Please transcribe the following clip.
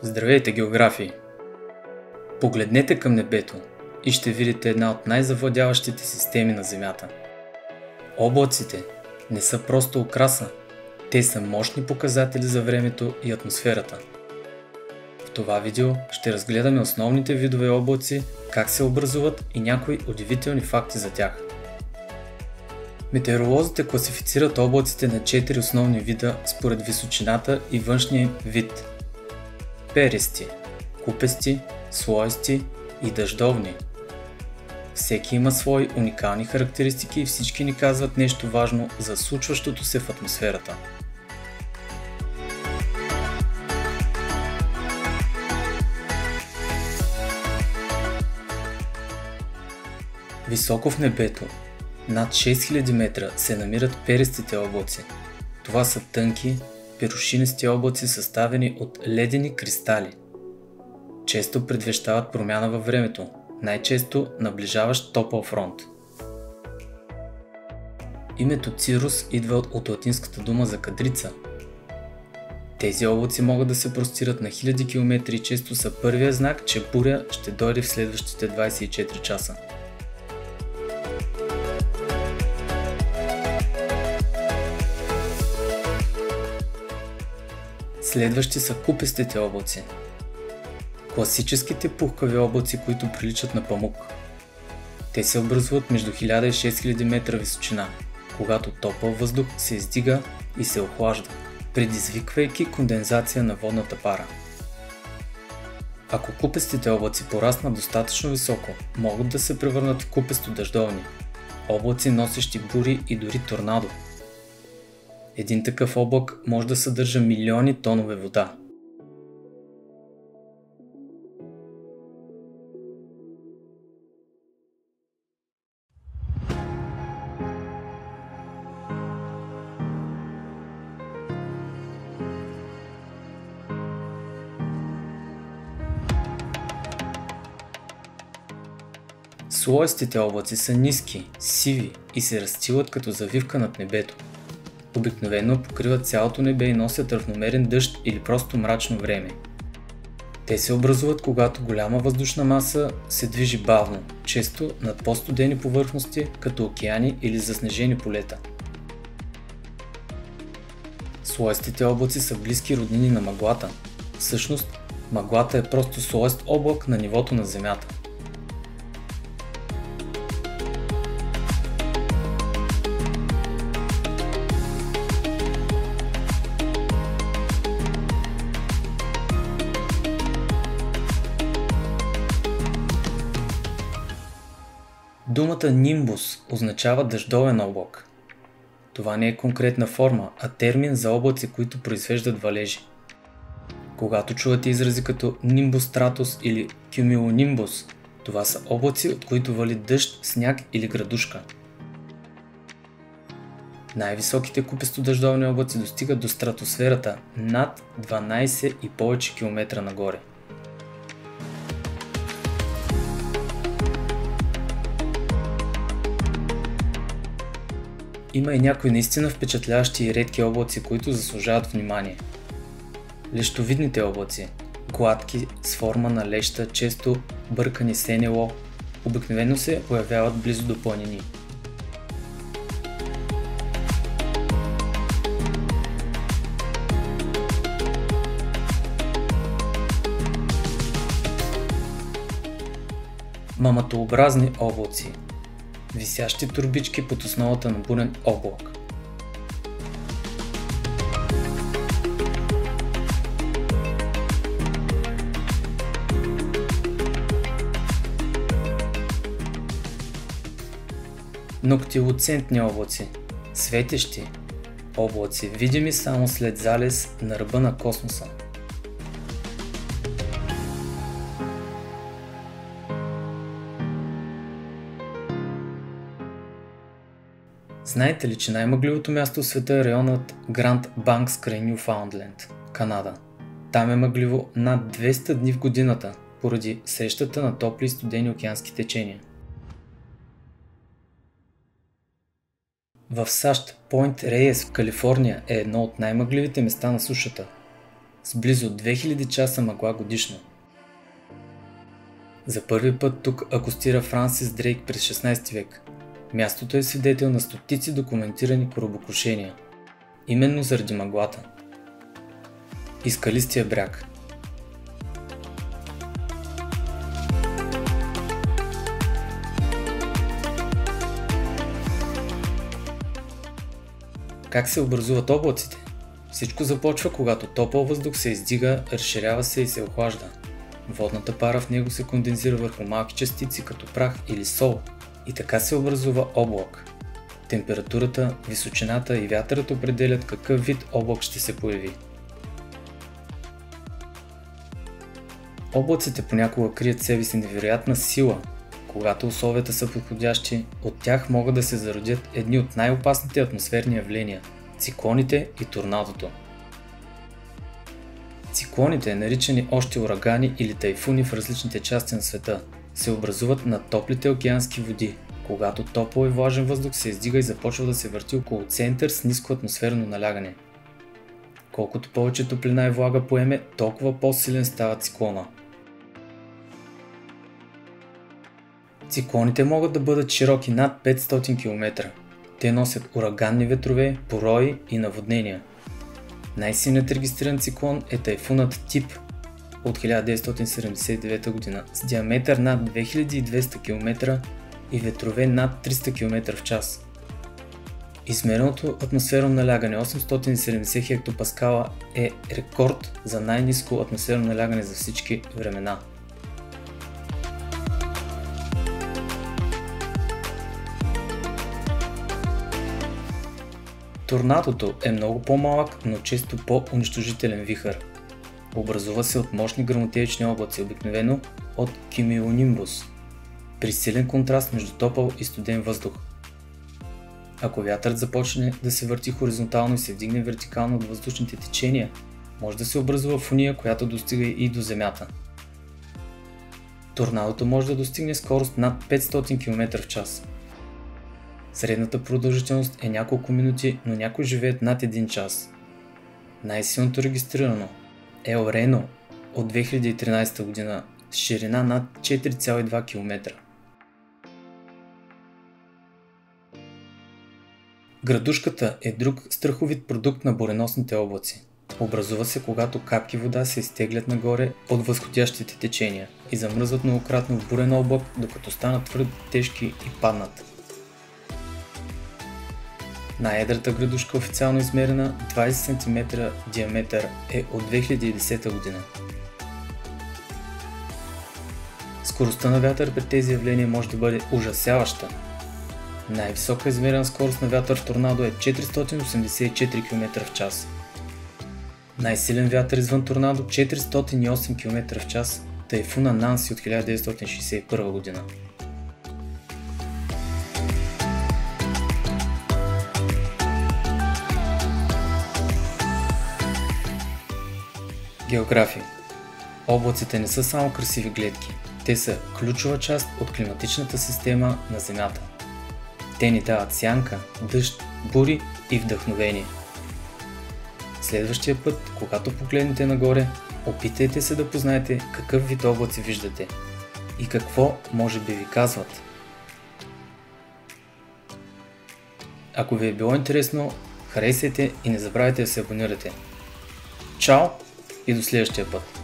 Здравейте, географи! Погледнете към небето и ще видите една от най-завладяващите системи на Земята. Облаците не са просто украса, те са мощни показатели за времето и атмосферата. В това видео ще разгледаме основните видове облаци, как се образуват и някои удивителни факти за тях. Метеоролозите класифицират облаците на 4 основни вида според височината и външния вид: перисти, купести, слоести и дъждовни. Всеки има свои уникални характеристики и всички ни казват нещо важно за случващото се в атмосферата. Високо в небето, над 6000 метра, се намират перистите облаци. Това са тънки, перушинести облаци, съставени от ледени кристали. Често предвещават промяна във времето, най-често наближаващ топъл фронт. Името цирус идва от латинската дума за кадрица. Тези облаци могат да се простират на хиляди километри и често са първия знак, че буря ще дойде в следващите 24 часа. Следващи са купестите облаци. Класическите пухкави облаци, които приличат на памук. Те се образуват между 1000 и 6000 метра височина, когато топъл въздух се издига и се охлажда, предизвиквайки кондензация на водната пара. Ако купестите облаци пораснат достатъчно високо, могат да се превърнат в купесто-дъждовни облаци, носещи бури и дори торнадо. Един такъв облак може да съдържа милиони тонове вода. Слоестите облаци са ниски, сиви и се разстилат като завивка над небето. Обикновено покриват цялото небе и носят равномерен дъжд или просто мрачно време. Те се образуват, когато голяма въздушна маса се движи бавно, често над по-студени повърхности, като океани или заснежени полета. Слоестите облаци са близки роднини на мъглата. Всъщност, мъглата е просто слоест облак на нивото на Земята. Думата нимбус означава дъждовен облак. Това не е конкретна форма, а термин за облаци, които произвеждат валежи. Когато чувате изрази като нимбус стратус или кюмулонимбус, това са облаци, от които вали дъжд, сняг или градушка. Най-високите купесто-дъждовни облаци достигат до стратосферата над 12 и повече километра нагоре. Има и някои наистина впечатляващи и редки облаци, които заслужават внимание. Лещовидните облаци, гладки, с форма на леща, често бъркани с НЛО, обикновено се появяват близо до планини. Маматообразни облаци, висящи турбички под основата на бурен облак. Ноктилоцентни облаци, светещи облаци, видими само след залез на ръба на космоса. Знаете ли, че най-мъгливото място в света е районът Гранд Банкс край Нюфаундленд, Канада? Там е мъгливо над 200 дни в годината, поради срещата на топли и студени океански течения. В САЩ Пойнт Рейес в Калифорния е едно от най-мъгливите места на сушата. с близо 2000 часа мъгла годишно. За първи път тук акостира Франсис Дрейк през 16 век. Мястото е свидетел на стотици документирани корабокрушения, именно заради мъглата. И скалистия бряг. Как се образуват облаците? Всичко започва, когато топъл въздух се издига, разширява се и се охлажда. Водната пара в него се кондензира върху малки частици като прах или сол и така се образува облак. Температурата, височината и вятърът определят какъв вид облак ще се появи. Облаците понякога крият в себе си невероятна сила. Когато условията са подходящи, от тях могат да се зародят едни от най-опасните атмосферни явления – циклоните и торнадото. Циклоните, наричани още урагани или тайфуни в различните части на света, се образуват на топлите океански води, когато топъл и влажен въздух се издига и започва да се върти около център с ниско атмосферно налягане. Колкото повече топлина и влага поеме, толкова по-силен става циклона. Циклоните могат да бъдат широки над 500 км. Те носят ураганни ветрове, порои и наводнения. Най-силният регистриран циклон е тайфунът Тип от 1979 г. с диаметър над 2200 км и ветрове над 300 км в час. Измереното атмосферно налягане 870 хектопаскала е рекорд за най-ниско атмосферно налягане за всички времена. Торнадото е много по-малък, но често по-унищожителен вихър. Образува се от мощни гръмотевични облаци, обикновено от кюмулонимбус, при силен контраст между топъл и студен въздух. Ако вятърът започне да се върти хоризонтално и се вдигне вертикално от въздушните течения, може да се образува фуния, която достига и до земята. Торнадото може да достигне скорост над 500 км в час. Средната продължителност е няколко минути, но някои живеят над 1 час. Най-силното регистрирано е Ел Рено от 2013 г. с ширина над 4,2 км. Градушката е друг страховит продукт на буреносните облаци. Образува се, когато капки вода се изтеглят нагоре от възходящите течения и замръзват многократно в бурен облак, докато станат твърде тежки и паднат. Най-едрата градушка, официално измерена 20 см диаметър, е от 2010 г. Скоростта на вятър при тези явления може да бъде ужасяваща. Най-висока измерена скорост на вятър в торнадо е 484 км в час. Най-силен вятър извън торнадо 408 км в час, тайфуна Нанси от 1961 г. География. Облаците не са само красиви гледки, те са ключова част от климатичната система на Земята. Те ни дават сянка, дъжд, бури и вдъхновение. Следващия път, когато погледнете нагоре, опитайте се да познаете какъв вид облаци виждате и какво може би ви казват. Ако ви е било интересно, харесайте и не забравяйте да се абонирате. Чао и до следващия път!